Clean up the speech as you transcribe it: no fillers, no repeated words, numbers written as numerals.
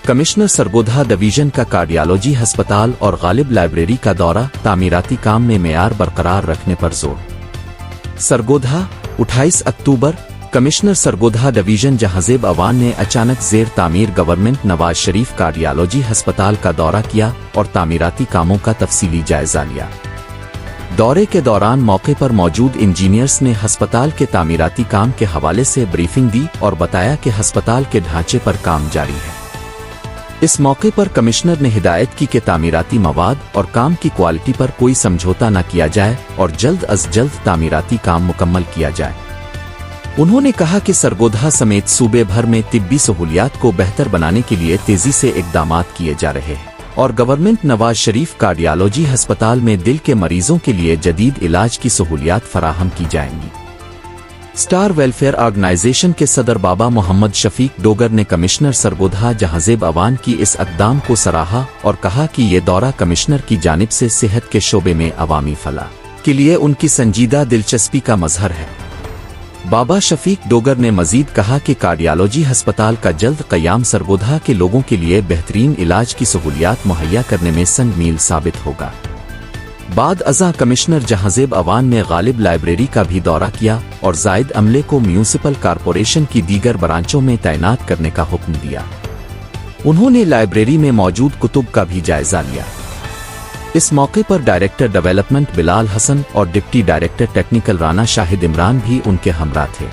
Commissioner Sargodha division का cardiology अस्पताल और गालिब लाइब्रेरी का दौरा, तामीराती काम में मेयार बरकरार रखने पर जोर। सरगोधा 28 अक्टूबर। कमिश्नर सरगोधा डिवीजन जहांजेब अवान ने अचानक जेर तामीर गवर्नमेंट नवाज शरीफ कार्डियोलॉजी अस्पताल का दौरा किया और तामीराती कामों का तफसीली जायजा लिया। दौरे के दौरान मौके पर मौजूद इंजीनियर्स ने अस्पताल के तामीराती काम के हवाले से ब्रीफिंग दी और बताया कि अस्पताल के ढांचे पर काम जारी है। इस मौके पर कमिश्नर ने हिदायत की कि तामीराती मवाद और काम की क्वालिटी पर कोई समझौता न किया जाए और जल्द अज जल्द तामीराती काम मुकम्मल किया जाए। उन्होंने कहा कि सरगोधा समेत सूबे भर में तिब्बी सहूलियात को बेहतर बनाने के लिए तेजी से इक़दामात किए जा रहे हैं और गवर्नमेंट नवाज शरीफ कार्डियोलॉजी अस्पताल में दिल के मरीजों के लिए जदीद इलाज की सहूलियात फराहम की जाएंगी। स्टार वेलफेयर ऑर्गेनाइजेशन के सदर बाबा मोहम्मद शफीक डोगर ने कमिश्नर सरगोधा जहांजेब अवान की इस अक़दाम को सराहा और कहा कि ये दौरा कमिश्नर की जानिब से सेहत के शोबे में अवामी फलाह के लिए उनकी संजीदा दिलचस्पी का मजहर है। बाबा शफीक डोगर ने मजीद कहा कि कार्डियोलॉजी अस्पताल का जल्द क़याम सरगोधा के लोगों के लिए बेहतरीन इलाज की सहूलियात मुहैया करने में संग मील साबित होगा। बाद अज़ा कमिश्नर जहांजेब अवान ने गालिब लाइब्रेरी का भी दौरा किया और ज़ायद अमले को म्यूनिसिपल कॉरपोरेशन की दीगर ब्रांचों में तैनात करने का हुक्म दिया। उन्होंने लाइब्रेरी में मौजूद कुतुब का भी जायजा लिया। इस मौके पर डायरेक्टर डेवलपमेंट बिलाल हसन और deputy director technical Rana Shahid Imran भी उनके हमरा थे।